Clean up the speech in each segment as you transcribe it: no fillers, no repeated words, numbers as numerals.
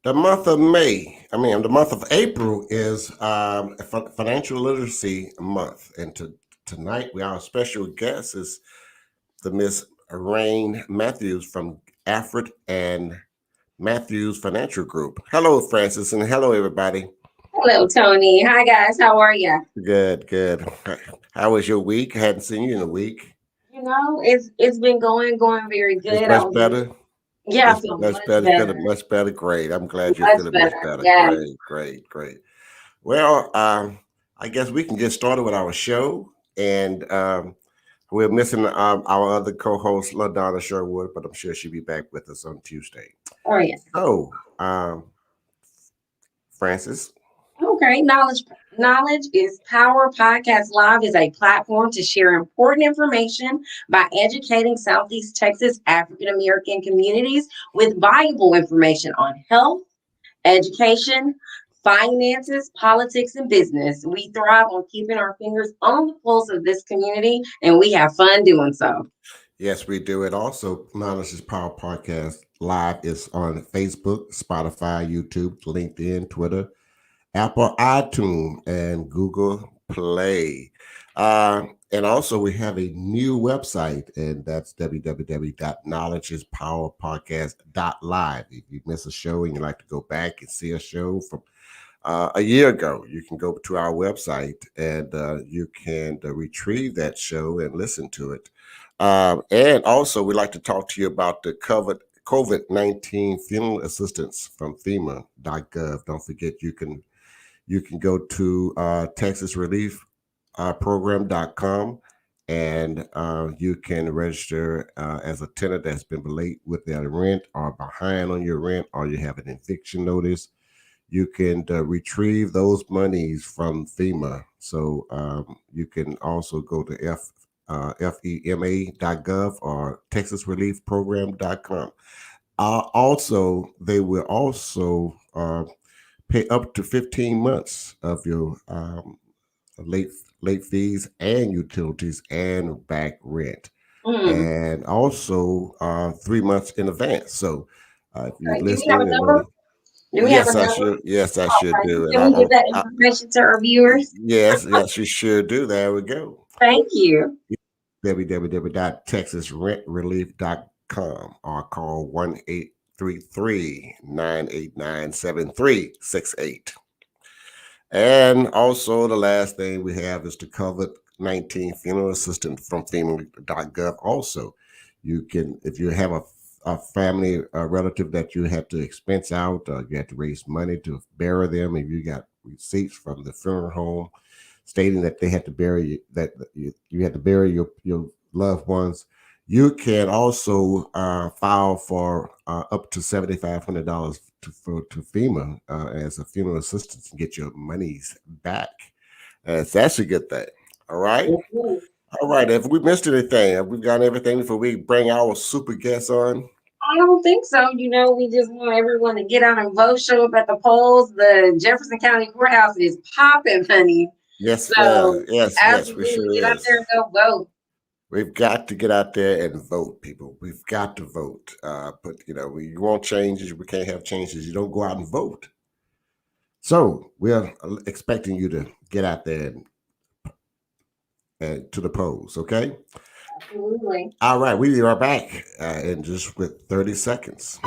The month of the month of April is Financial Literacy Month. And tonight, our special guest is the Miss Raine Matthews from Alfred and Matthews Financial Group. Hello, Francis, and hello, everybody. Hello, Tony. Hi, guys. How are you? Good, good. How was your week? I hadn't seen you in a week. It's been going very It's good. I much was better. Yeah, I It's feel much much better. Feeling better, much better. Great. I'm glad you're much feeling much better. better. Yes. Great, great, great. Well, I guess we can get started with our show. And we're missing our other co-host, LaDonna Sherwood, but I'm sure she'll be back with us on Tuesday. Oh yeah. So, Francis. Okay. Knowledge is Power Podcast Live is a platform to share important information by educating Southeast Texas African American communities with valuable information on health, education, finances, politics, and business. We thrive on keeping our fingers on the pulse of this community, and we have fun doing so. Yes, we do. And also, Knowledge is Power Podcast Live is on Facebook, Spotify, YouTube, LinkedIn, Twitter, Apple iTunes, and Google Play. And also, we have a new website, and that's www.knowledgeispowerpodcast.live. If you miss a show and you'd like to go back and see a show from a year ago, you can go to our website and you can retrieve that show and listen to it. And also, we'd like to talk to you about the COVID-19 funeral assistance from FEMA.gov. Don't forget, you can go to TexasReliefProgram.com and you can register as a tenant that's been late with their rent or behind on your rent, or you have an eviction notice. You can retrieve those monies from FEMA. So you can also go to FEMA.gov or TexasReliefProgram.com. Also, they will also pay up to 15 months of your late late fees and utilities and back rent, Mm. and also 3 months in advance. So if you're Okay. Do we have a listening and want number? to, Do we have a yes, I number? should. Yes, I should Okay. do. And Can we give that information to our viewers? yes, you should do. There we go. Thank you. www.texasrentrelief.com or call 1-833-989-7368. And also, the last thing we have is the COVID-19 funeral assistance from FEMA.gov. Also, you can, if you have a family, a relative that you have to expense out, you have to raise money to bury them, if you got receipts from the funeral home stating that they had to bury you had to bury your loved ones, you can also file for up to $7,500 to FEMA as a funeral assistance and get your monies back. So that's a good thing. All right. Mhm. All right. If we missed anything, have we got everything before we bring our super guests on? I don't think so. We just want everyone to get out and vote, show up at the polls. The Jefferson County Courthouse is popping, honey. Yes, So yes, we absolutely sure get out is. there and go vote. We've got to get out there and vote, people. We've got to vote. But we want changes. We can't have changes. You don't go out and vote. So we're expecting you to get out there and to the polls. Okay. Absolutely. All right. We are back in just with 30 seconds.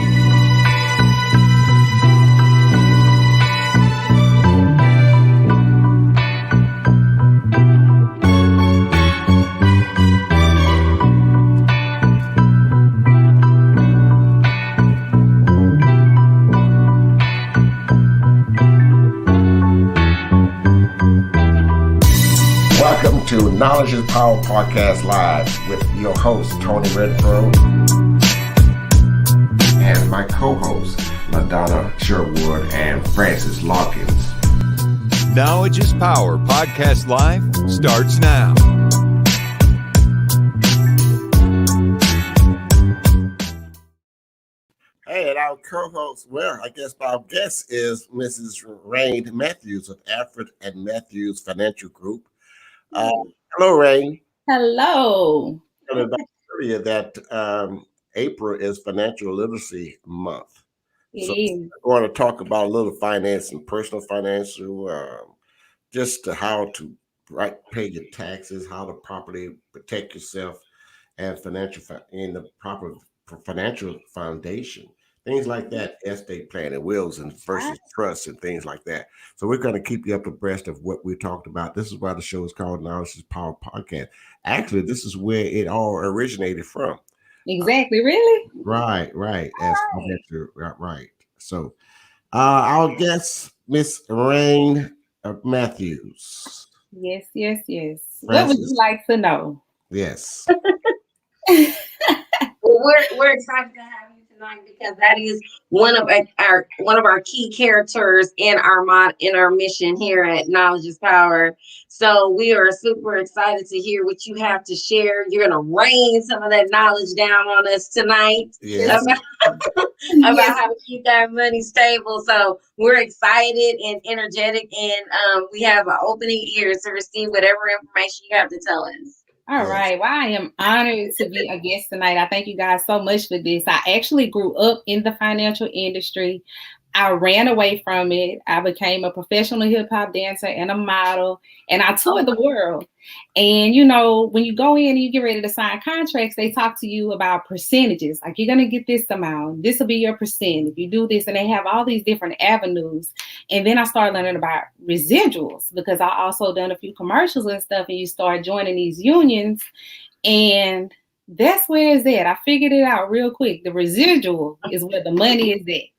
Welcome to Knowledge is Power Podcast Live with your host, Tony Redfro, and my co-hosts, LaDonna Sherwood and Francis Lawkins. Knowledge is Power Podcast Live starts now. Hey, and our co-host, well, I guess our guest is Mrs. Raine Matthews of Alfred and Matthews Financial Group. Hello, Raine. Hello. Earlier that April is Financial Literacy Month. It So is. we're going to talk about a little finance and personal financial, just how to pay your taxes, how to properly protect yourself, and in the proper financial foundation, things like that, estate planning, wills and versus trusts and things like that. So we're going to keep you up abreast of what we talked about. This is why the show is called Knowledge is Power Podcast. Actually, this is where it all originated from. Exactly. Really? Right. As Right. right. So our guest, Miss Raine Matthews. Yes. What would you Francis. like to know? Yes. Well, we're excited to have you tonight because that is one of our key characters in our mission here at Knowledge is Power. So we are super excited to hear what you have to share. You're gonna rain some of that knowledge down on us tonight Yes. about, about how to keep that money stable. So we're excited and energetic, and we have an opening ears to receive whatever information you have to tell us. All Yes. right. Well, I am honored to be a guest tonight. I thank you guys so much for this. I actually grew up in the financial industry. I ran away from it. I became a professional hip hop dancer and a model, and I toured the world. And you know, when you go in and you get ready to sign contracts, they talk to you about percentages. Like, you're gonna get this amount. This will be your percent if you do this, and they have all these different avenues. And then I started learning about residuals because I also done a few commercials and stuff. And you start joining these unions, and that's where it's at. I figured it out real quick. The residual is where the money is at.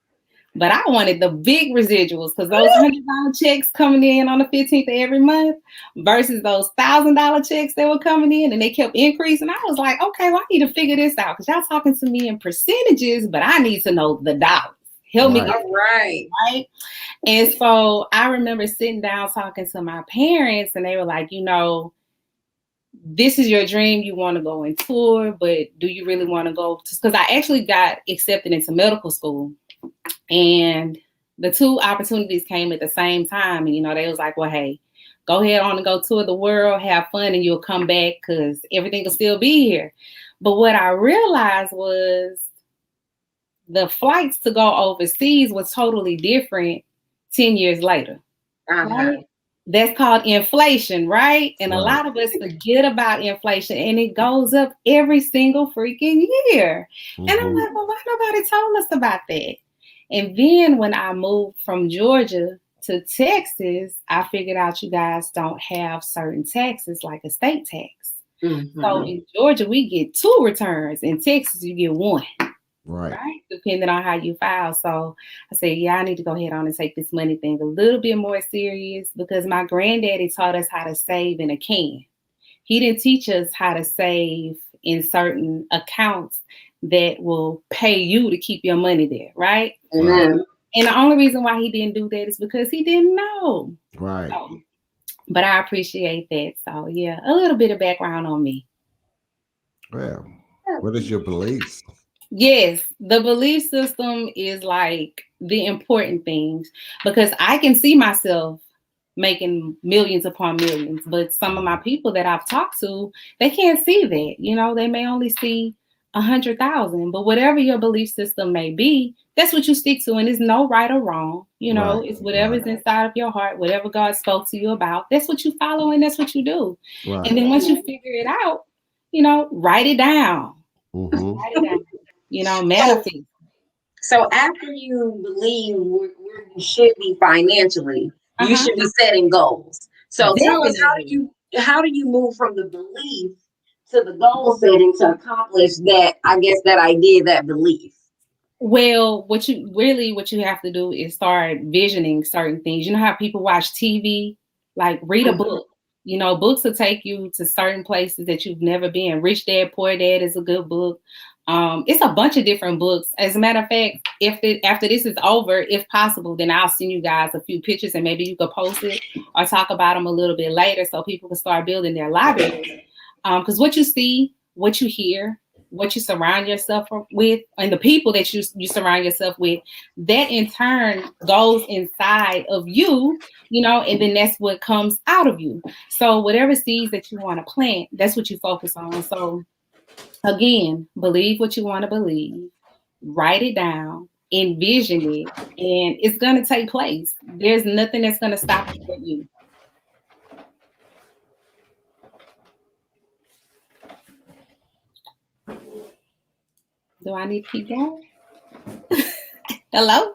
But I wanted the big residuals because those $100 checks coming in on the 15th of every month versus those $1,000 checks that were coming in, and they kept increasing. I was like, okay, well, I need to figure this out because y'all talking to me in percentages, but I need to know the dollars. Help me. All right. Right. And so I remember sitting down talking to my parents, and they were like, you know, this is your dream. You want to go and tour, but do you really want to go? Because I actually got accepted into medical school. And the two opportunities came at the same time. And, you know, they was like, well, hey, go ahead on and go tour the world, have fun, and you'll come back because everything will still be here. But what I realized was the flights to go overseas was totally different 10 years later. Right? That's called inflation, right? And a lot of us forget about inflation, and it goes up every single freaking year. And I'm like, well, why nobody told us about that? And then when I moved from Georgia to Texas, I figured out you guys don't have certain taxes like a state tax. So in Georgia, we get 2 returns. In Texas, you get 1. Right? Depending on how you file. So I said, yeah, I need to go ahead on and take this money thing a little bit more serious because my granddaddy taught us how to save in a can. He didn't teach us how to save in certain accounts that will pay you to keep your money there, right? And the only reason why he didn't do that is because he didn't know. Right. So, but I appreciate that. So yeah, a little bit of background on me. Well, what is your beliefs? Yes, the belief system is like the important things because I can see myself making millions upon millions, but some of my people that I've talked to, they can't see that. You know, they may only see 100,000, but whatever your belief system may be, that's what you stick to, and there's no right or wrong. You know, it's whatever's inside of your heart, whatever God spoke to you about. That's what you follow, and that's what you do. And then once you figure it out, you know, write it down. Write it down. You know, manifest. So after you believe where you should be financially, you should be setting goals. So tell us, how do you move from the belief to the goal setting to accomplish that, I guess, that idea, that belief? Well, what you have to do is start visioning certain things. You know how people watch TV? Like, read a book. You know, books will take you to certain places that you've never been. Rich Dad, Poor Dad is a good book. It's a bunch of different books. As a matter of fact, after this is over, if possible, then I'll send you guys a few pictures and maybe you could post it or talk about them a little bit later so people can start building their library. Because what you see, what you hear, what you surround yourself with, and the people that you surround yourself with, that in turn goes inside of you, you know, and then that's what comes out of you. So whatever seeds that you want to plant, that's what you focus on. So again, believe what you want to believe, write it down, envision it, and it's going to take place. There's nothing that's going to stop it from you. Do I need to keep going? Hello?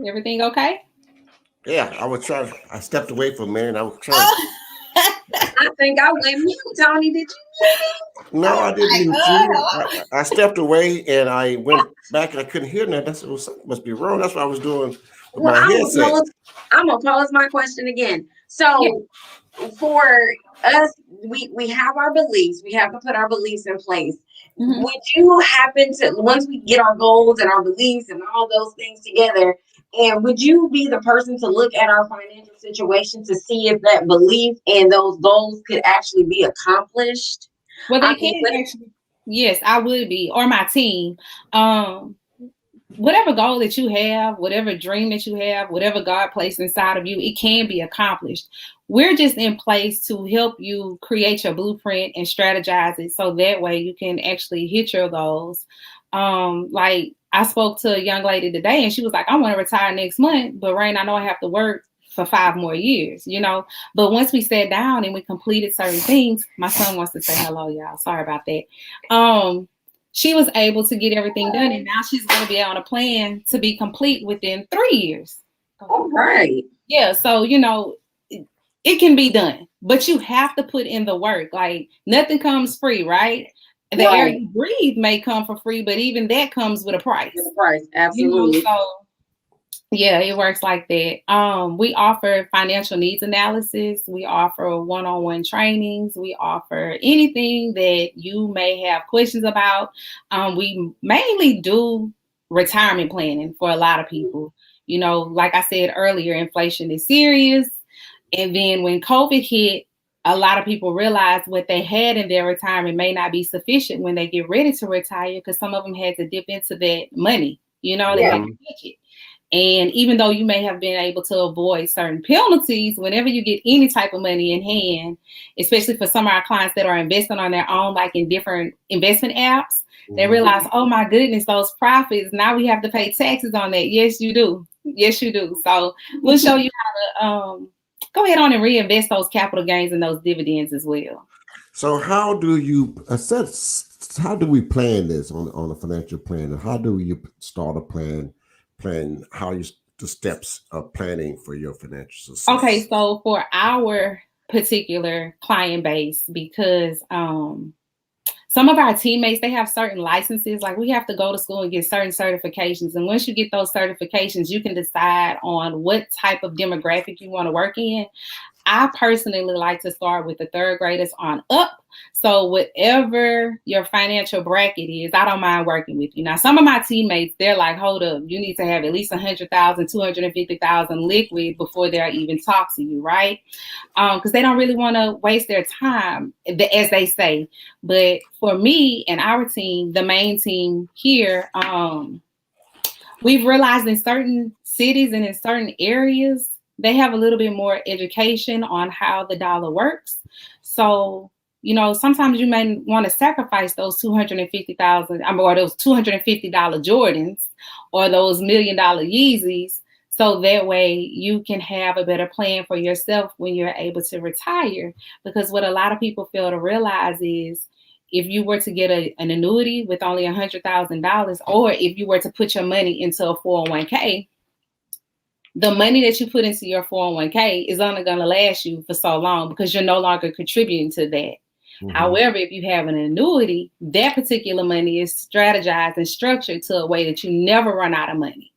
Everything okay? Yeah, I stepped away for a minute. I was trying. Oh. I think I went mute, Tony. Did you? No, I didn't mute you. I stepped away and I went back and I couldn't hear nothing. That's something must be wrong. That's what I was doing with my headset. I'm gonna pose my question again. So for us, we have our beliefs. We have to put our beliefs in place. Mm-hmm. Would you happen to, once we get our goals and our beliefs and all those things together, and would you be the person to look at our financial situation to see if that belief and those goals could actually be accomplished? Well, they can actually. Yes, I would be, or my team. Whatever goal that you have, whatever dream that you have, whatever God placed inside of you, it can be accomplished. We're just in place to help you create your blueprint and strategize it so that way you can actually hit your goals. Like I spoke to a young lady today and she was like, I want to retire next month, but Raine, I know I have to work for 5 more years, you know. But once we sat down and we completed certain things, my son wants to say hello, y'all. Sorry about that. She was able to get everything done, and now she's going to be on a plan to be complete within 3 years. All right. Yeah, so, you know, it can be done, but you have to put in the work. Like, nothing comes free, right? The air you breathe may come for free, but even that comes with a price. With a price, absolutely. You know, so, yeah, it works like that. We offer financial needs analysis. We offer one-on-one trainings. We offer anything that you may have questions about. We mainly do retirement planning for a lot of people. You know, like I said earlier, inflation is serious. And then when COVID hit, a lot of people realized what they had in their retirement may not be sufficient when they get ready to retire, because some of them had to dip into that money. You know, they had to catch it. And even though you may have been able to avoid certain penalties, whenever you get any type of money in hand, especially for some of our clients that are investing on their own, like in different investment apps, they realize, oh my goodness, those profits, now we have to pay taxes on that. Yes, you do. Yes, you do. So we'll show you how to go ahead on and reinvest those capital gains and those dividends as well. So how do you assess, how do we plan this on a financial plan? How do you start a plan how you the steps of planning for your financial success? Okay, so for our particular client base, because some of our teammates, they have certain licenses, like we have to go to school and get certain certifications. And once you get those certifications, you can decide on what type of demographic you want to work in. I personally like to start with the 3rd graders on up. So whatever your financial bracket is, I don't mind working with you. Now, some of my teammates, they're like, hold up, you need to have at least 100,000, 250,000 liquid before they'll even talk to you, right? Because they don't really want to waste their time, as they say. But for me and our team, the main team here, we've realized in certain cities and in certain areas, they have a little bit more education on how the dollar works. So, you know, sometimes you may want to sacrifice those 250,000 or those $250 Jordans or those $1 million Yeezys, so that way you can have a better plan for yourself when you're able to retire. Because what a lot of people fail to realize is, if you were to get an annuity with only $100,000, or if you were to put your money into a 401k, the money that you put into your 401k is only going to last you for so long because you're no longer contributing to that. However, if you have an annuity, that particular money is strategized and structured to a way that you never run out of money.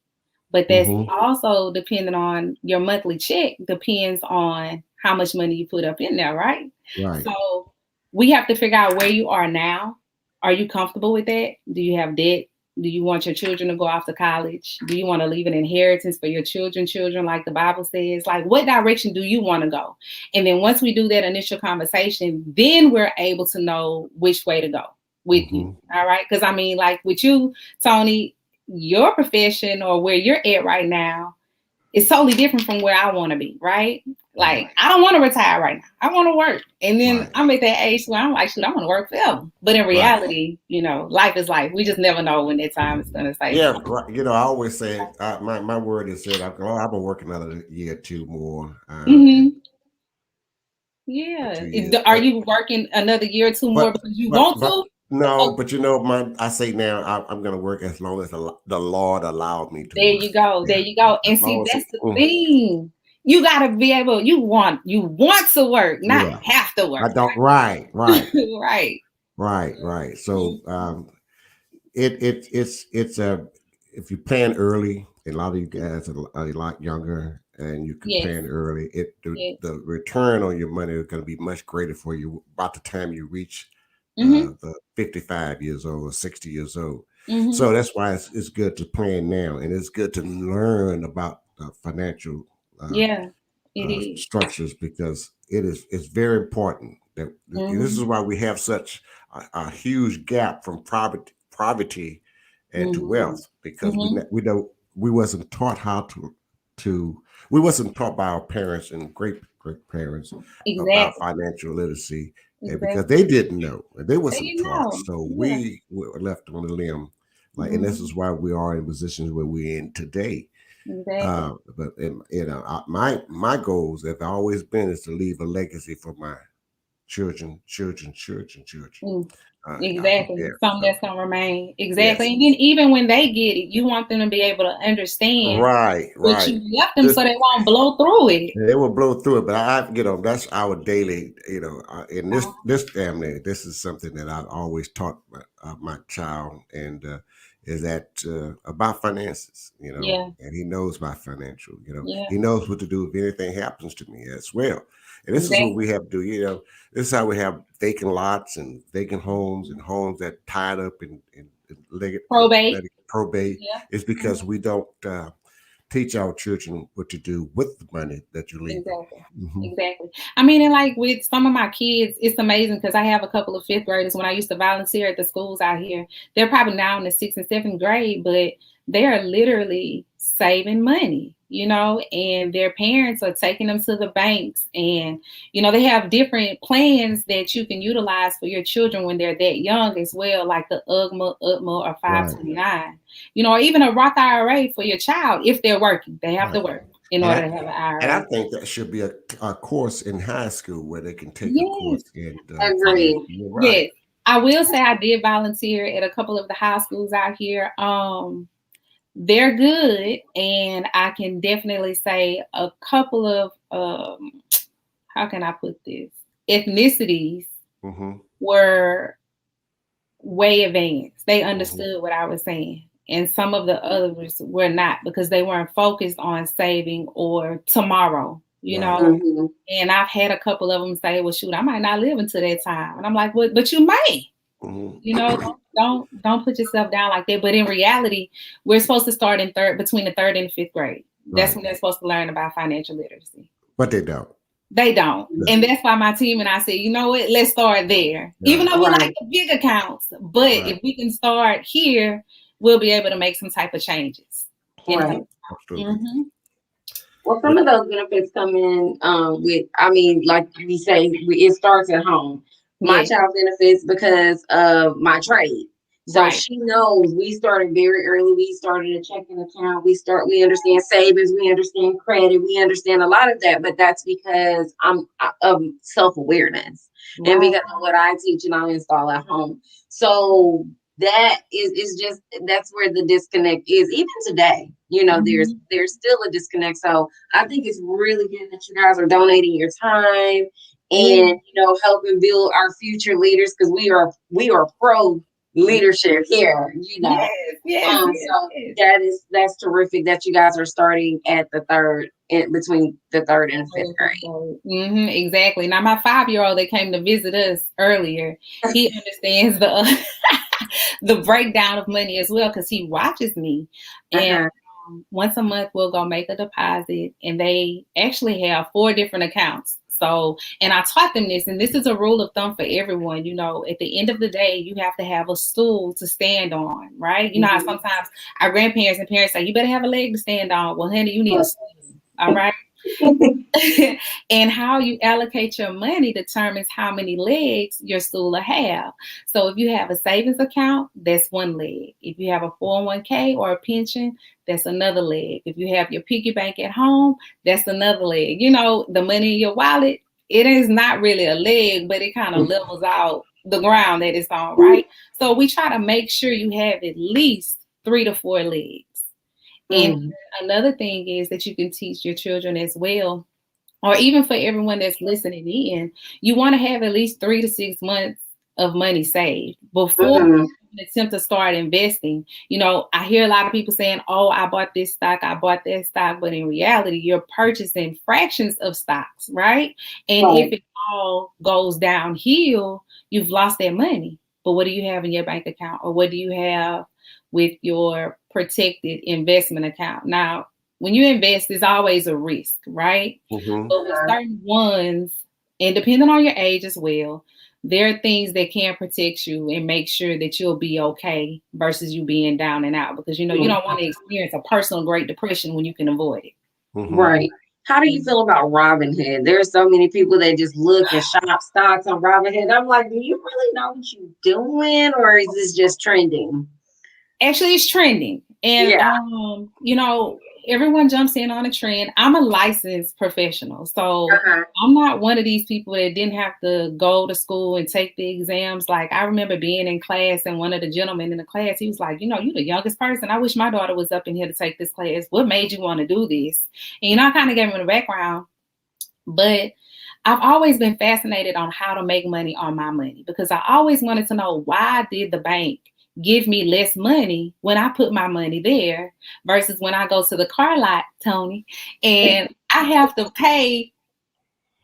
But that's also dependent on your monthly check, depends on how much money you put up in there, right? Right. So we have to figure out where you are now. Are you comfortable with that? Do you have debt? Do you want your children to go off to college? Do you want to leave an inheritance for your children, like the Bible says? Like, what direction do you want to go? And then once we do that initial conversation, then we're able to know which way to go with you. All right. Because I mean, like with you, Tony, your profession or where you're at right now, it's totally different from where I want to be, right? Like, Right. I don't want to retire right now. I want to work. And then Right. I'm at that age where I'm like, shoot, I want to work forever. But in Right. reality, life is life. We just never know when that time is going to say. Yeah, right. I always say my word is that I'm gonna work another year or two more, and Mm-hmm. or Yeah. 2 years. Are you working another year or two more But because you want but to? no, Oh, but I say now I'm gonna work as long as the Lord allowed me to there work. you go. There Yeah, you go. as And see, long as that's the thing. You got to be able, you want to work, not yeah, have to I work. don't. Right, right, Right. right. So it's a if you plan early, a lot of you guys are a lot younger, and you can Yes. plan early. Yes. The return on your money is going to be much greater for you about the time you reach Mm-hmm. the 55 years old or 60 years old. Mm-hmm. So that's why it's good to plan now, and it's good to learn about financial uh, Yeah, it is. structures because it's very important that this is Mm-hmm. why we have such a huge gap from poverty and to Mm-hmm. wealth because Mm-hmm. we don't we wasn't taught how to we wasn't taught by our parents and great parents about Exactly. financial literacy and because Exactly. they didn't know they There wasn't you taught know. so Yeah. we were left on a limb and this Mm-hmm. is why we are in positions where we're in today Exactly. but my goals have always been is to leave a legacy for my children. Mm. Yeah. Exactly. Something So that's gonna remain. Exactly. yes. And then even when they get it, you want them to be able to understand Right. what Right. you left them This so they won't blow through it. they will blow through it, but that's our daily. In Uh, this family, this is something that I've always taught my child, and is that about finances. yeah. And he knows my financial. Yeah. He knows what to do if anything happens to me as well. And this is what we Exactly. have to do. This is how we have vacant lots and vacant homes and homes that tied up in Probate. probate. Yeah. Is Mhm. because we don't. Teach our children what to do with the money that you leave them. Exactly. Hmm. Exactly. I mean, and like with some of my kids, it's amazing because I have a couple of fifth graders. When I used to volunteer at the schools out here, they're probably now in the sixth and seventh grade, but they are literally saving money, and their parents are taking them to the banks. And, they have different plans that you can utilize for your children when they're that young as well, like the UGMA, or Right, 529, or even a Roth IRA for your child if they're working. They have to right. work in And order I, to have an and I IRA. think that should be a course in high school where they can take a Yes. course in financial. Agreed. You're right. Yes. I will say I did volunteer at a couple of the high schools out here. They're good, and I can definitely say a couple of how can I put this? Ethnicities Hmm. were way advanced. They Hmm. understood what I was saying. And some of the others were not because they weren't focused on saving or tomorrow, Right. Mhm. And I've had a couple of them say, well, shoot, I might not live until that time. And I'm like, well, but you may, Hmm. don't put yourself down like that. But in reality, we're supposed to start between the third and the fifth grade. That's Right. when they're supposed to learn about financial literacy. But they don't. They don't. No. And that's why my team and I said, you know what, let's start there. Even Right. though we Right. like the big accounts, but Right. if we can start here, we'll be able to make some type of changes. Right. Absolutely. Mm-hmm. Well, some But of those benefits come in I mean, like we say, it starts at home. My Yeah, child benefits because of my trade. So right. she knows we started very early. We started a checking account. We understand savings. We understand credit. We understand a lot of that, but that's because I'm of self-awareness and Right. because of what I teach and I install at home. So that is just that's where the disconnect is even today. Mm-hmm. There's still a disconnect. So I think it's really good that you guys are donating your time Yeah. and helping build our future leaders because we are pro leadership here. Yes, yes, yes, So yes. that's terrific that you guys are starting at the third between the third and fifth grade. Mm-hmm, exactly. Now, my 5-year-old that came to visit us earlier, he understands the the breakdown of money as well because he watches me. And Uh-huh. once a month, we'll go make a deposit, and they actually have 4 different accounts. So, and I taught them this, and this is a rule of thumb for everyone. At the end of the day, you have to have a stool to stand on, right? How Mhm. sometimes our grandparents and parents say, you better have a leg to stand on. Well, honey, you need a Right. stool. All right. And how you allocate your money determines how many legs your stool will have. So if you have a savings account, that's one leg. If you have a 401k or a pension, that's another leg. If you have your piggy bank at home, that's another leg. You know, the money in your wallet, it is not really a leg, but it kind of levels out the ground that it's on, right? So we try to make sure you have at least 3 to 4 legs. And another thing is that you can teach your children as well, or even for everyone that's listening in, you want to have at least 3 to 6 months of money saved before you attempt to start investing. You know, I hear a lot of people saying, oh, I bought this stock, I bought that stock, but in reality, you're purchasing fractions of stocks, right? And if it all goes downhill, you've lost that money. But what do you have in your bank account, or what do you have with your protected investment account? Now, when you invest, there's always a risk, right? Mm-hmm. But with certain ones, and depending on your age as well, there are things that can protect you and make sure that you'll be okay versus you being down and out, because you know you don't want to experience a personal Great Depression when you can avoid it. Mm-hmm. Right. How do you feel about Robinhood? There are so many people that just look and shop stocks on Robinhood. I'm like, do you really know what you're doing, or is this just trending? Actually, it's trending. And, you know, everyone jumps in on a trend. I'm a licensed professional. So I'm not one of these people that didn't have to go to school and take the exams. Like, I remember being in class, and one of the gentlemen in the class, he was like, you know, you're the youngest person. I wish my daughter was up in here to take this class. What made you want to do this? And, you know, I kind of gave him the background. But I've always been fascinated on how to make money on my money, because I always wanted to know, why did the bank give me less money when I put my money there versus when I go to the car lot, Tony, and I have to pay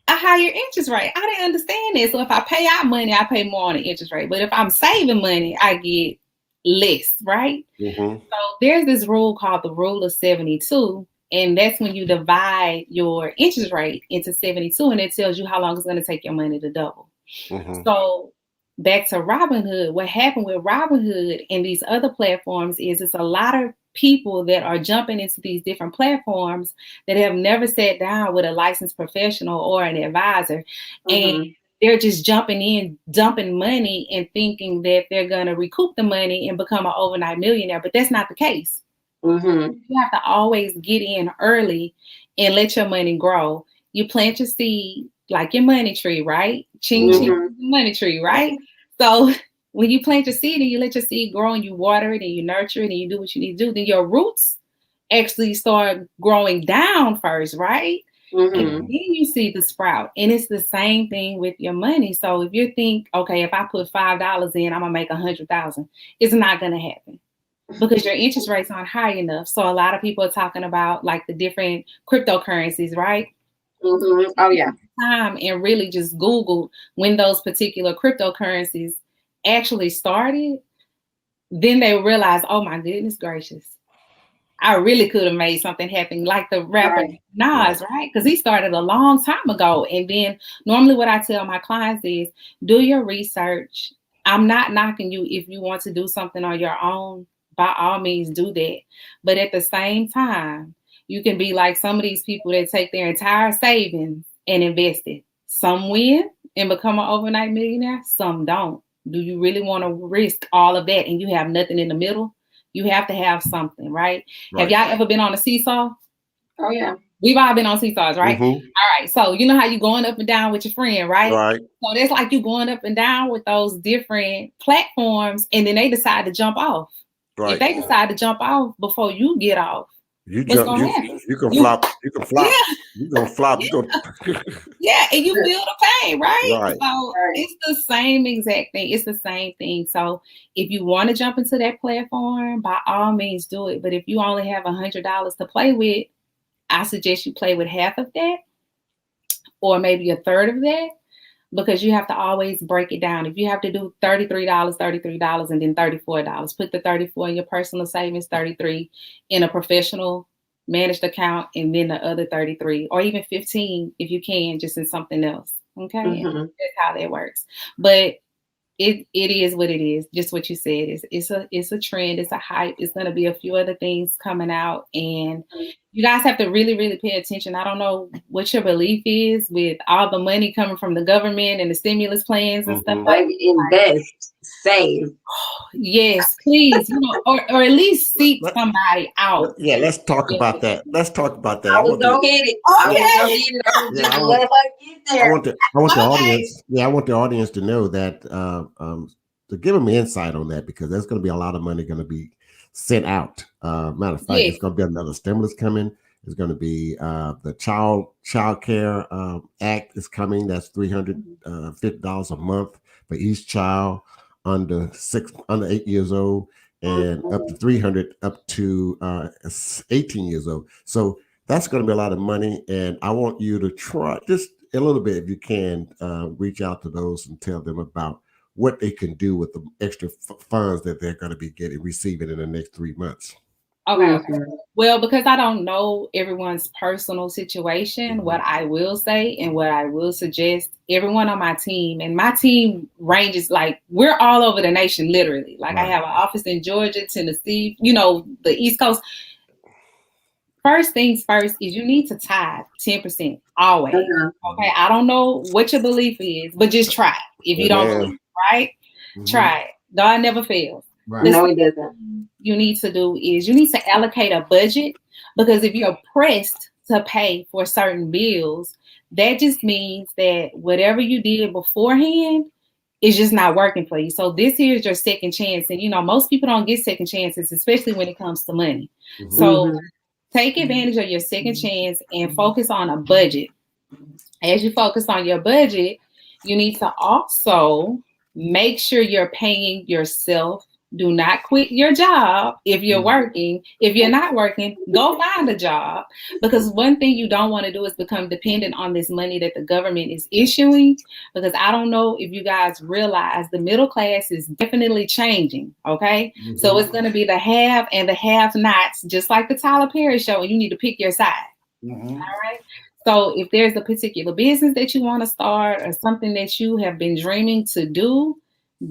a higher interest rate? I didn't understand this. So if I pay out money, I pay more on the interest rate. But if I'm saving money, I get less, right? Mm-hmm. So there's this rule called the rule of 72. And that's when you divide your interest rate into 72, and it tells you how long it's going to take your money to double. Mm-hmm. So back to Robinhood, what happened with Robinhood and these other platforms is it's a lot of people that are jumping into these different platforms that have never sat down with a licensed professional or an advisor. And they're just jumping in, dumping money, and thinking that they're going to recoup the money and become an overnight millionaire. But that's not the case. You have to always get in early and let your money grow. You plant your seed like your money tree, right? Ching, ching, money tree, right? So when you plant your seed and you let your seed grow and you water it and you nurture it and you do what you need to do, then your roots actually start growing down first, right? And then you see the sprout. And it's the same thing with your money. So if you think, okay, if I put $5 in, I'm gonna make 100,000, it's not gonna happen, because your interest rates aren't high enough. So a lot of people are talking about like the different cryptocurrencies, right? Oh yeah. Time and really just Googled when those particular cryptocurrencies actually started, then they realized, oh my goodness gracious, I really could have made something happen, like the rapper Nas, right? Because he started a long time ago. And then normally what I tell my clients is, do your research. I'm not knocking you if you want to do something on your own. By all means, do that. But at the same time, you can be like some of these people that take their entire savings and invest it. Some win and become an overnight millionaire. Some don't. Do you really want to risk all of that and you have nothing in the middle? You have to have something, right? Have y'all ever been on a seesaw? Oh yeah. We've all been on seesaws, right? All right. So you know how you going up and down with your friend, right? Right. So that's like you going up and down with those different platforms, and then they decide to jump off. Right. If they decide to jump off before you get off, you what's jump. gonna happen? You can flop. You can flop. Yeah. You gonna flop. You gonna. Yeah, and you feel the pain, right? Right. So it's the same exact thing. It's the same thing. So if you want to jump into that platform, by all means do it. But if you only have $100 to play with, I suggest you play with half of that, or maybe a third of that, because you have to always break it down. If you have to do $33, and then $34, put the 34 in your personal savings, 33 in a professional managed account, and then the other 33, or even 15 if you can, just in something else. Okay, that's how that works. But it is what it is. Just what you said. It's a trend. It's a hype. It's going to be a few other things coming out, and you guys have to really, really pay attention. I don't know what your belief is with all the money coming from the government and the stimulus plans and stuff like Baby, invest, save. yes, please, or at least seek somebody out. Yeah, let's talk about that. Let's talk about that. I was gonna get it. I was gonna get it. I was Yeah, just I let her get there. I want the Okay. audience. Yeah, I want the audience to know that to give them insight on that, because there's going to be a lot of money going to be sent out. Matter of fact, Yes. it's going to be another stimulus coming. It's going to be the child care act is coming. That's $350 a month for each child under 8 years old, and up to 300 up to 18 years old. So that's going to be a lot of money, and I want you to try just a little bit, if you can, reach out to those and tell them about what they can do with the extra funds that they're going to be receiving in the next 3 months. Okay. Well, because I don't know everyone's personal situation, what I will say and what I will suggest, everyone on my team, and my team ranges, like, we're all over the nation, literally. Like, I have an office in Georgia, Tennessee, the East Coast. First things first is you need to tithe 10% always. Okay. I don't know what your belief is, but just try it. If you don't believe, right? Try it. God never fails. Right. No, he doesn't. You need to do is you need to allocate a budget, because if you're pressed to pay for certain bills, that just means that whatever you did beforehand is just not working for you. So this here is your second chance. And most people don't get second chances, especially when it comes to money. So take advantage of your second chance and focus on a budget. As you focus on your budget, you need to also make sure you're paying yourself. Do not quit your job if you're working. If you're not working, go find a job, because one thing you don't want to do is become dependent on this money that the government is issuing, because I don't know if you guys realize the middle class is definitely changing, okay? So it's going to be the have and the have-nots, just like the Tyler Perry show, and you need to pick your side, all right? So if there's a particular business that you want to start or something that you have been dreaming to do,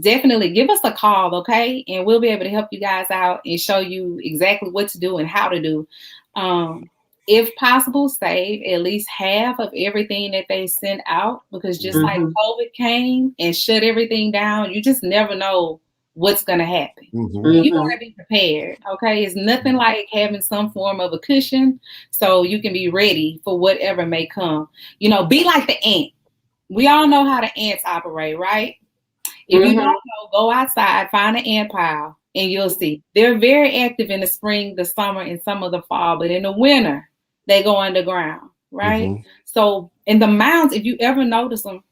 definitely give us a call, okay? And we'll be able to help you guys out and show you exactly what to do and how to do. If possible, save at least half of everything that they send out, because just like COVID came and shut everything down, you just never know what's going to happen. You want to be prepared, okay? It's nothing like having some form of a cushion so you can be ready for whatever may come. Be like the ant. We all know how the ants operate, right? If you don't know, go outside, find an ant pile, and you'll see. They're very active in the spring, the summer, and some of the fall. But in the winter, they go underground, right? So in the mounds, if you ever notice them,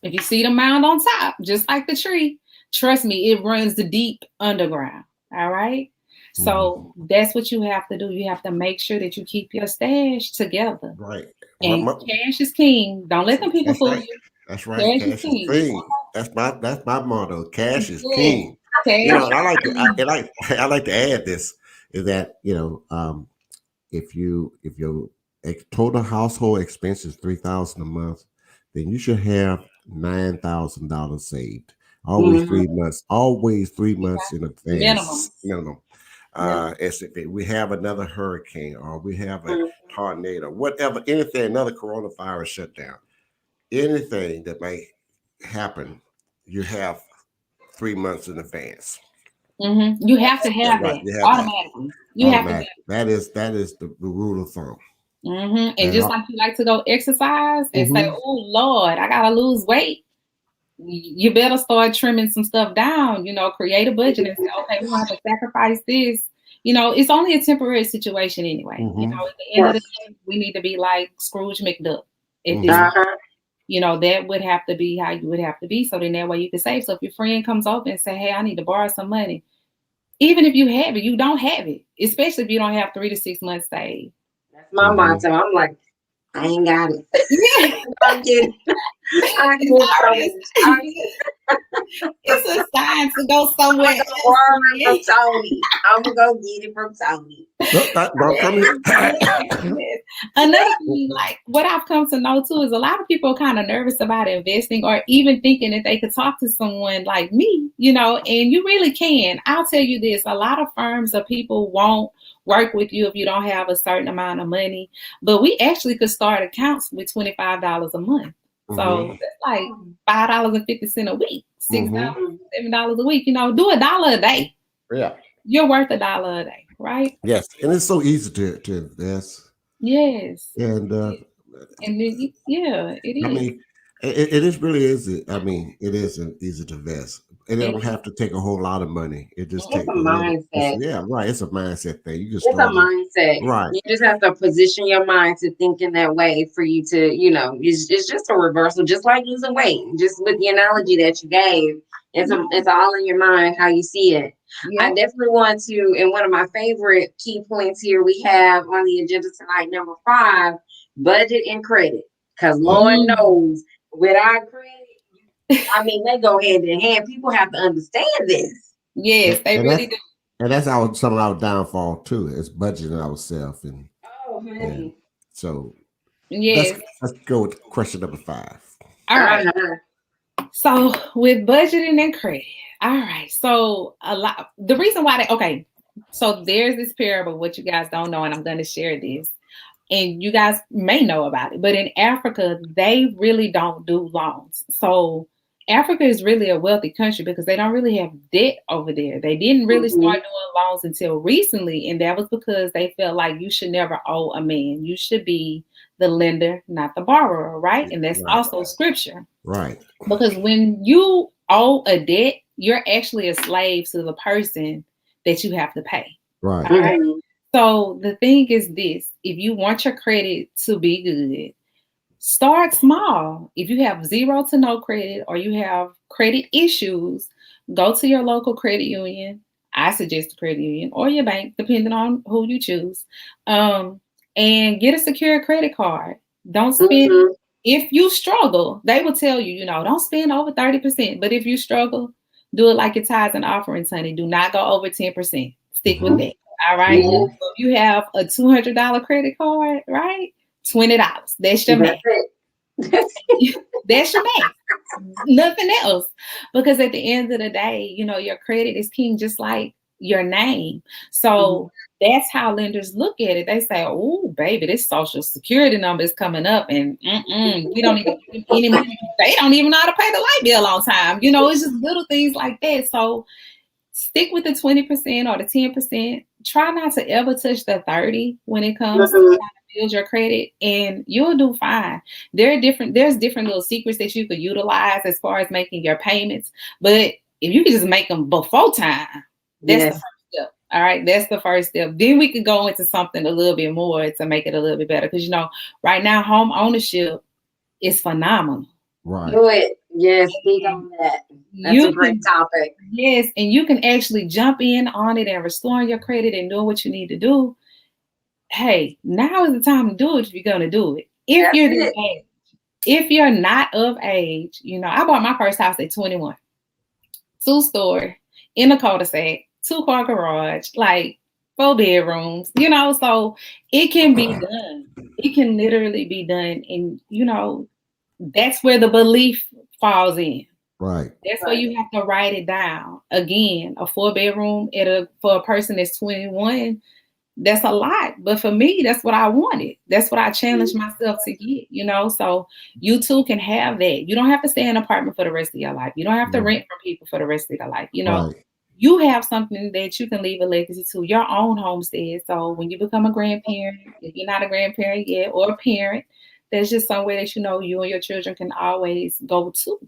if you see the mound on top, just like the tree, trust me, it runs the deep underground, all right? So that's what you have to do. You have to make sure that you keep your stash together. Right. And cash is king. Don't let them people fool you. That's right. Cash is king. That's my motto. Cash is king. And I like to add this, is that if your total household expense is $3,000 a month, then you should have $9,000 saved. Always 3 months. Always 3 months in advance. Minimum. As if we have another hurricane or we have a tornado, whatever, anything, another coronavirus shutdown, anything that may happen, you have 3 months in advance. You have to have that automatically. You have to. That is the rule of thumb. And just like you like to go exercise and say, "Oh Lord, I gotta lose weight," you better start trimming some stuff down. Create a budget and say, "Okay, we want to sacrifice this." It's only a temporary situation anyway. At the end of the day, we need to be like Scrooge McDuck. That would have to be how you would have to be. So then that way you can save. So if your friend comes over and say, "Hey, I need to borrow some money," even if you have it, you don't have it, especially if you don't have 3 to 6 months saved. That's my motto. I'm like, I ain't got it. I'm kidding. It's a sign to go somewhere. I'm gonna go get it from Tony. Another thing, like what I've come to know too, is a lot of people are kind of nervous about investing or even thinking that they could talk to someone like me, and you really can. I'll tell you this: a lot of firms or people won't work with you if you don't have a certain amount of money. But we actually could start accounts with $25 a month. So that's like $5.50 a week, $6, $7 a week. You know, do $1 a day. Yeah. You're worth $1 a day, right? Yes, and it's so easy to invest. Yes. And And then, yeah, it is. I mean, it is really is. I mean, it is easy to invest. It don't It have to take a whole lot of money. It just It's takes a a little. mindset. Yeah, right. It's a mindset thing. You just It's a start off. mindset. Right. You just have to position your mind to think in that way for you to, you know, it's just a reversal, just like losing weight. Just with the analogy that you gave, it's all in your mind how you see it. I Yeah. definitely want to, and one of my favorite key points here we have on the agenda tonight, number 5, budget and credit. Because Lord knows, without credit, I mean, they go hand in hand. People have to understand this. Yes, they And really do. And that's some of our downfall too, is budgeting ourselves. And Oh, honey. so Yes. let's go with question number 5. All right. So with budgeting and credit, all right. So the reason why so there's this parable, what you guys don't know, and I'm going to share this, and you guys may know about it, but in Africa, they really don't do loans. So Africa is really a wealthy country because they don't really have debt over there. They didn't really start doing loans until recently, and that was because they felt like you should never owe a man. You should be the lender, not the borrower, right? And that's also scripture. Right. Because when you owe a debt, you're actually a slave to the person that you have to pay. Right. Right? So the thing is this, if you want your credit to be good, start small. If you have zero to no credit or you have credit issues, go to your local credit union. I suggest a credit union or your bank, depending on who you choose, and get a secure credit card. Don't spend. If you struggle, they will tell you, don't spend over 30%. But if you struggle, do it like your tithes and offerings, honey. Do not go over 10%. Stick with that. All right. So if you have a $200 credit card, right? $20. That's your max. That's your max. Nothing else. Because at the end of the day, your credit is king, just like your name. So that's how lenders look at it. They say, "Oh, baby, this social security number is coming up, and we don't even give any money. They don't even know how to pay the light bill on time." It's just little things like that. So stick with the 20% or the 10%. Try not to ever touch the 30 when it comes to trying to build your credit, and you'll do fine. There's different little secrets that you could utilize as far as making your payments. But if you can just make them before time, that's the first step. All right, that's the first step. Then we could go into something a little bit more to make it a little bit better. Because right now, home ownership is phenomenal. Right. Do it. Yes, speak on that. That's a great topic. Yes, and you can actually jump in on it and restoring your credit and doing what you need to do. Hey, now is the time to do it if you're going to do it. If you're not of age, I bought my first house at 21. 2-story, in a cul-de-sac, 2-car garage, like 4 bedrooms, so it can be done. It can literally be done. And, that's where the belief falls in. Right. That's where you have to write it down. Again, a 4-bedroom for a person that's 21, that's a lot. But for me, that's what I wanted. That's what I challenged myself to get, So you too can have that. You don't have to stay in an apartment for the rest of your life. You don't have to rent from people for the rest of your life. You have something that you can leave a legacy to, your own homestead. So when you become a grandparent, if you're not a grandparent yet or a parent, there's just somewhere that you and your children can always go to.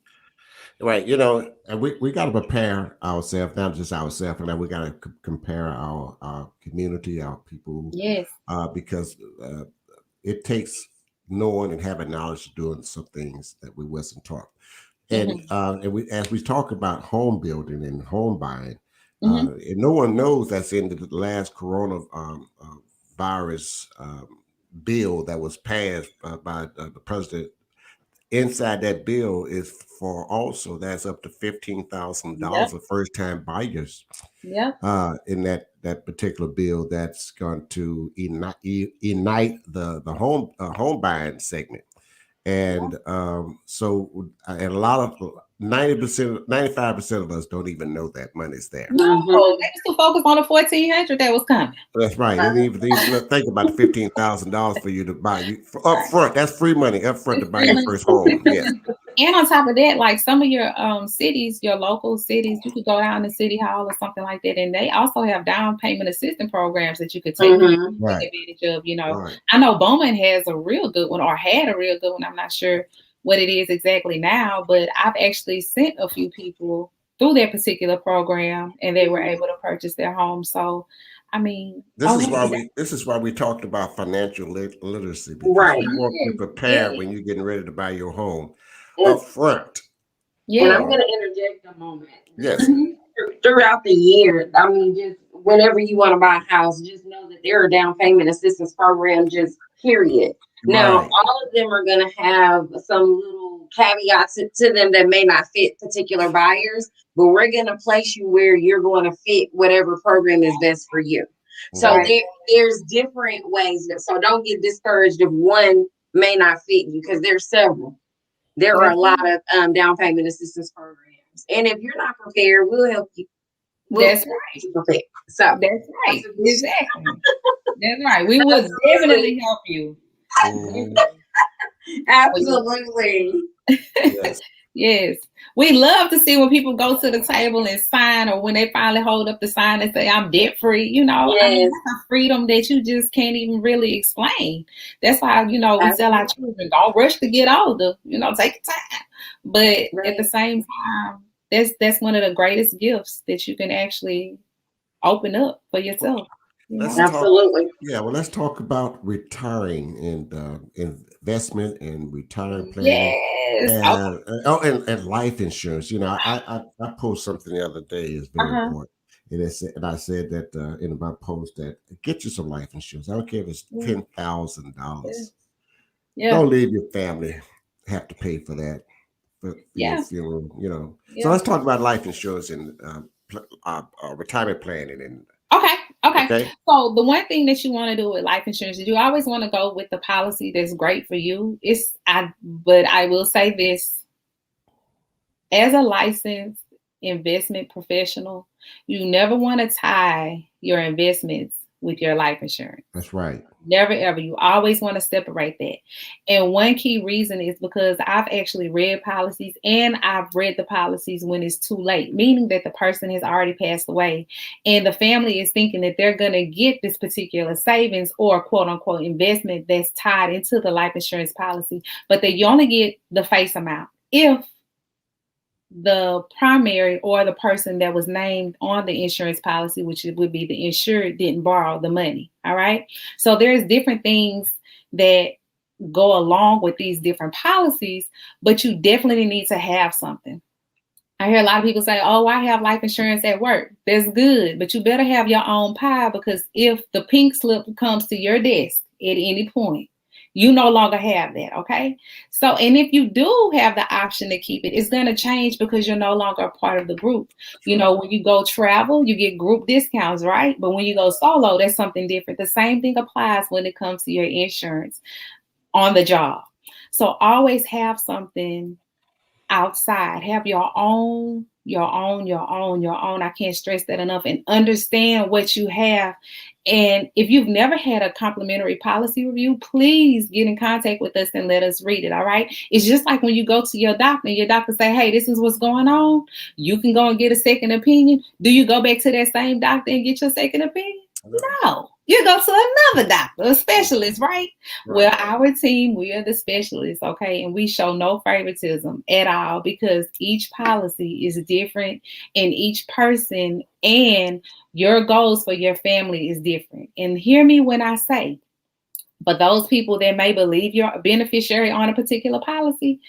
Right. And we got to prepare ourselves, not just ourselves, and then we got to compare our community, our people. Yes. Because it takes knowing and having knowledge to doing some things that we wasn't taught. And as we talk about home building and home buying, and no one knows that's in the last corona virus bill that was passed by the president. Inside that bill is that's up to $15,000 for first time buyers. Yeah. In that particular bill, that's going to ignite the home buying segment. And so and a lot of 90%, 95% of us don't even know that money's there. No, Mhm. they was too focused on the 1,400 that was coming. That's right. They didn't even think about the $15,000 for you to buy you up front. That's free money up front to buy your first home. Yes. And on top of that, like some of your cities, your local cities, you could go down to City Hall or something like that, and they also have down payment assistance programs that you could take Mhm. Right. advantage of. You know, Right. I know Bowman has a real good one, or had a real good one. I'm not sure what it is exactly now, but I've actually sent a few people through that particular program, and they were able to purchase their home. So, I mean, This is why we talked about financial literacy, because Right. you want to be yes, prepared yes, when you're getting ready to buy your home And, up front. and I'm yes. going to interject a moment. Yes. Mhm. Throughout the year, I mean, just whenever you want to buy a house, just know that there are down payment assistance programs, just period. Now, Right. all of them are going to have some little caveats to them that may not fit particular buyers, but we're going to place you where you're going to fit whatever program is best for you. So Right. there's different ways. So don't get discouraged if one may not fit you, because there's several. There are a lot of down payment assistance programs. And if you're not prepared, we'll help you. We'll That's help you prepare. So That's right. Exactly. That's right. We would absolutely. definitely help you. Mhm. Absolutely. Yes. Yes. We love to see when people go to the table and sign, or when they finally hold up the sign and say, I'm debt free. You know, I mean, Yes. that's a freedom that you just can't even really explain. That's why, you know, we tell our children, don't rush to get older, you know, take your time. But at the same time, that's one of the greatest gifts that you can actually open up for yourself. You Let's know? talk. Absolutely. Yeah. Well, let's talk about retiring and investment and retirement planning. Yes. And life insurance. You know, I posted something the other day is very Uh-huh. important, and I said that in my post that get you some life insurance. I don't care if it's Yeah. $10,000. Yeah. Don't leave your family have to pay for that for your Yeah. funeral. You know. So Yeah. let's talk about life insurance and retirement planning. And Okay. Okay. okay, So the one thing that you want to do with life insurance is you always want to go with the policy that's great for you. But I will say this, as a licensed investment professional, you never want to tie your investments with your life insurance. that's right. Never ever. You always want to separate that. And one key reason is because I've actually read policies, and I've read the policies when it's too late, meaning that the person has already passed away and the family is thinking that they're going to get this particular savings or quote unquote investment that's tied into the life insurance policy, but that you only get the face amount if the primary or the person that was named on the insurance policy, which would be the insured, didn't borrow the money. All right. So there's different things that go along with these different policies, but you definitely need to have something. I hear a lot of people say, oh, I have life insurance at work. That's good, but you better have your own pie, because if the pink slip comes to your desk at any point, you no longer have that, okay? So, and if you do have the option to keep it, it's going to change because you're no longer a part of the group. You know, when you go travel, you get group discounts, right? But when you go solo, that's something different. The same thing applies when it comes to your insurance on the job. So always have something outside. Have your own. I can't stress that enough, and understand what you have. And if you've never had a complimentary policy review, please get in contact with us and let us read it. All right. It's just like when you go to your doctor and your doctor say, hey, this is what's going on. You can go and get a second opinion. Do you go back to that same doctor and get your second opinion? No, you go to another doctor, a specialist, right? Well, our team, we are the specialists, okay? And we show no favoritism at all, because each policy is different in each person, and your goals for your family is different. And hear me when I say, but those people that may believe you're a beneficiary on a particular policy,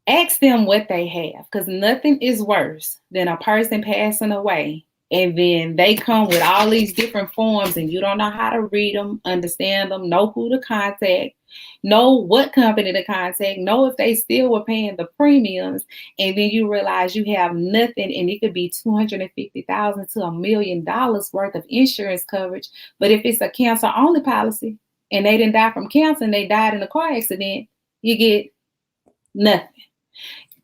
ask them what they have, because nothing is worse than a person passing away and then they come with all these different forms and you don't know how to read them, understand them, know who to contact, know what company to contact, know if they still were paying the premiums, and then you realize you have nothing, and it could be $250,000 to $1 million worth of insurance coverage. But if it's a cancer only policy and they didn't die from cancer and they died in a car accident, you get nothing.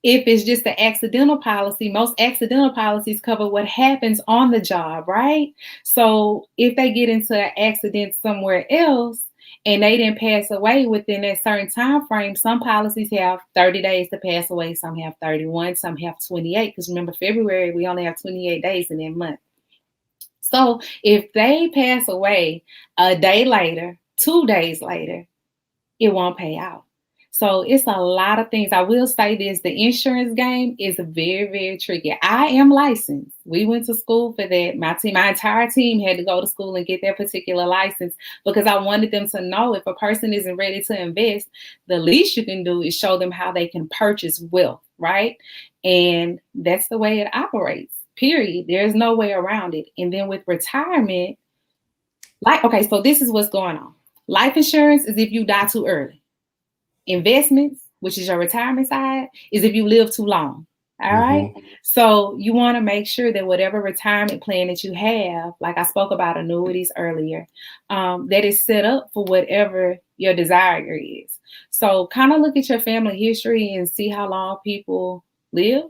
If it's just an accidental policy, most accidental policies cover what happens on the job, right? So if they get into an accident somewhere else and they didn't pass away within that certain time frame, some policies have 30 days to pass away, some have 31, some have 28. Because remember, February, we only have 28 days in that month. So if they pass away a day later, 2 days later, it won't pay out. So it's a lot of things. I will say this, the insurance game is very, very tricky. I am licensed. We went to school for that. My entire team had to go to school and get that particular license because I wanted them to know if a person isn't ready to invest, the least you can do is show them how they can purchase wealth, right? And that's the way it operates, period. There's no way around it. And then with retirement, okay, so this is what's going on. Life insurance is if you die too early. Investments, which is your retirement side, is if you live too long. All right. So you want to make sure that whatever retirement plan that you have, like I spoke about annuities earlier, that is set up for whatever your desire is. So kind of look at your family history and see how long people live.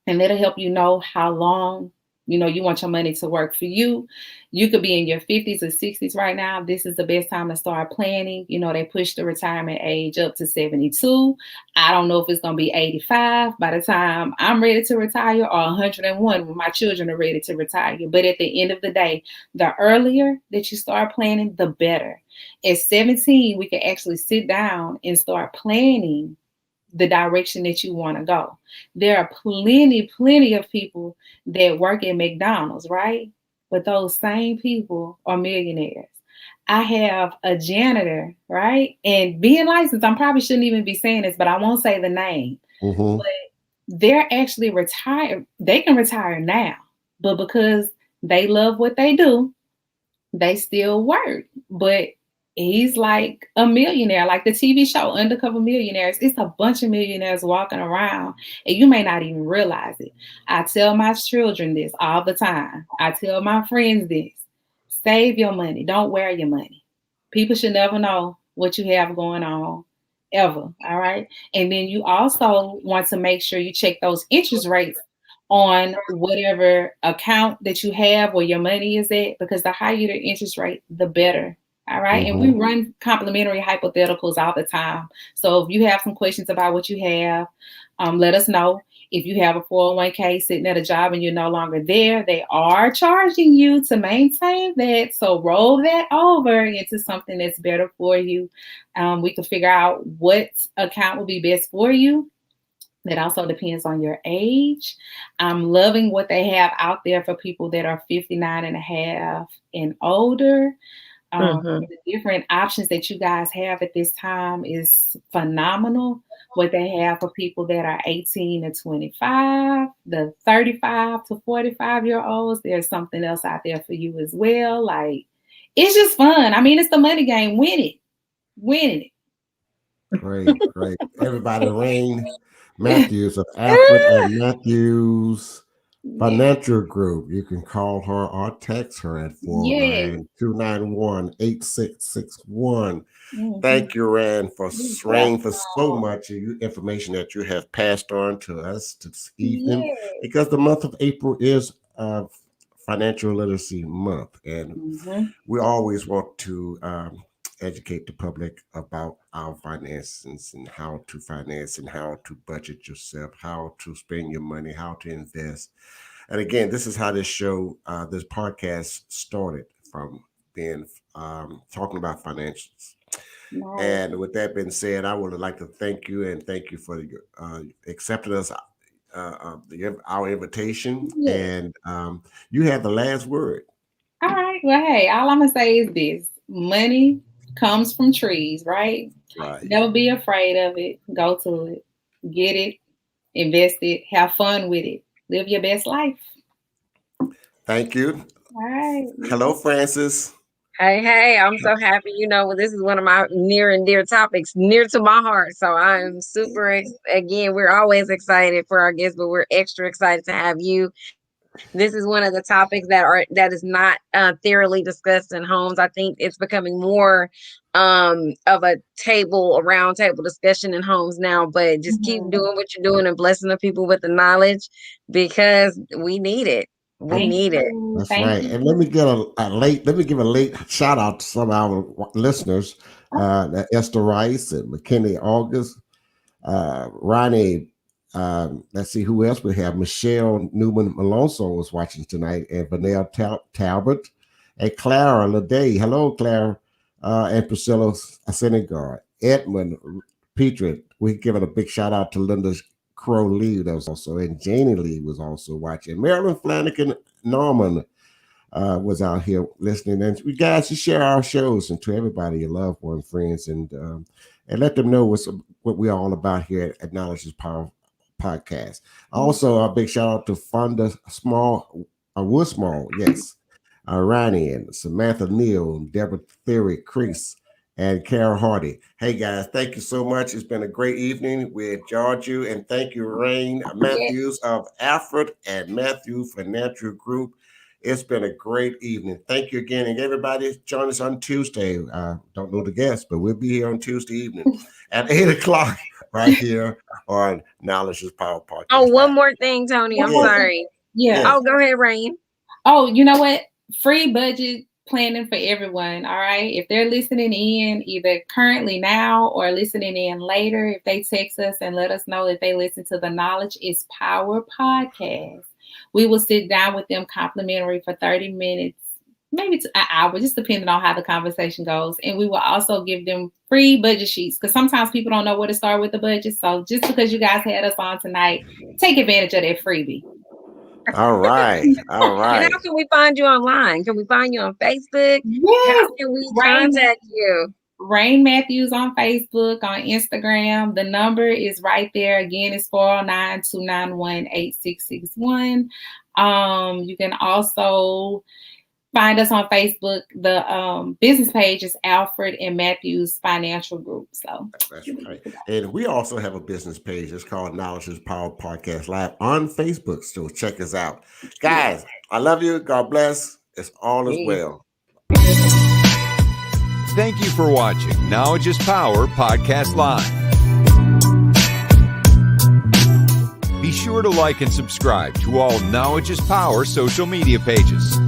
And that'll help you know how long you want your money to work for you. You could be in your 50s or 60s right now. This is the best time to start planning. They push the retirement age up to 72. I don't know if it's going to be 85 by the time I'm ready to retire or 101 when my children are ready to retire. But at the end of the day, the earlier that you start planning, the better. At 17, we can actually sit down and start planning the direction that you want to go. There are plenty of people that work at McDonald's, right? But those same people are millionaires. I have a janitor, right? And being licensed, I probably shouldn't even be saying this, but I won't say the name. But they're actually retired. They can retire now, but because they love what they do, they still work. But he's like a millionaire, like the TV show Undercover Millionaires. It's a bunch of millionaires walking around and you may not even realize it. I tell my children this all the time. I tell my friends this. Save your money. Don't wear your money. People should never know what you have going on ever. All right. And then you also want to make sure you check those interest rates on whatever account that you have where your money is at, because the higher the interest rate, the better. All right. And we run complimentary hypotheticals all the time. So if you have some questions about what you have, let us know. If you have a 401k sitting at a job and you're no longer there, they are charging you to maintain that. So roll that over into something that's better for you. We can figure out what account will be best for you. That also depends on your age. I'm loving what they have out there for people that are 59 and a half and older. The different options that you guys have at this time is phenomenal. What they have for people that are 18 to 25, the 35 to 45-year-olds, there's something else out there for you as well. Like, it's just fun. I mean, it's the money game. Win it. Great. Everybody, Raine Matthews of Alfred and Matthews Financial Group. You can call her or text her at 49291-8661. Thank you, Raine, for so much information that you have passed on to us this evening, because the month of April is Financial Literacy Month, and we always want to educate the public about our finances and how to finance and how to budget yourself, how to spend your money, how to invest. And again, this is how this podcast started, from being talking about financials. Nice. And with that being said, I would like to thank you for accepting us, our invitation. And you have the last word. All right. Well, hey, all I'm gonna say is this: money comes from trees, right? Never be afraid of it. Go to it, get it, invest it, have fun with it, live your best life. Thank you. All right. Hello, Francis. Hey, I'm so happy. This is one of my near and dear topics, near to my heart. So I'm super, again, we're always excited for our guests, but we're extra excited to have you. This is one of the topics that is not thoroughly discussed in homes. I think it's becoming more of a round table discussion in homes now. But just keep doing what you're doing and blessing the people with the knowledge because we need it. We Thank need it. you. That's Thank right. you. And let me give a late shout out to some of our listeners, Esther Rice and McKinney August, Raine. Let's see who else we have. Michelle Newman Malonzo was watching tonight, and Vanessa Talbot, and Clara Leday. Hello, Clara, and Priscilla Senegard, Edmund Petrie. We give it a big shout out to Linda Crow Lee, that was also, and Janie Lee was also watching. Marilyn Flanagan Norman was out here listening. And we guys, you share our shows and to everybody, your loved ones, friends, and let them know what we're all about here at Knowledge is Power podcast. Also, a big shout out to Fonda Wood Small, yes, Raine and Samantha Neal, Deborah Theory, Chris, and Carol Hardy. Hey guys, thank you so much. It's been a great evening. We enjoyed you, and thank you, Raine Matthews of Alfred and Matthew Financial Group. It's been a great evening. Thank you again, and everybody join us on Tuesday. Don't know the guests, but we'll be here on Tuesday evening at 8:00 right here on Knowledge is Power podcast. Oh, one more thing, Tony. I'm sorry. Yeah. Oh, go ahead, Raine. Oh, you know what? Free budget planning for everyone. All right. If they're listening in either currently now or listening in later, if they text us and let us know that they listen to the Knowledge is Power podcast, we will sit down with them complimentary for 30 minutes, maybe to an hour, just depending on how the conversation goes. And we will also give them free budget sheets because sometimes people don't know where to start with the budget. So just because you guys had us on tonight, take advantage of that freebie. All right. All right. And how can we find you online? Can we find you on Facebook? Yes. How can we contact you? Raine Matthews on Facebook, on Instagram. The number is right there. Again, it's 409-291-8661. You can also find us on Facebook. The business page is Alfred and Matthews Financial Group. So that's right. And we also have a business page. It's called Knowledge is Power Podcast Live on Facebook. So check us out. Guys, I love you. God bless. It's all as well. Thank you for watching Knowledge is Power Podcast Live. Be sure to like and subscribe to all Knowledge is Power social media pages.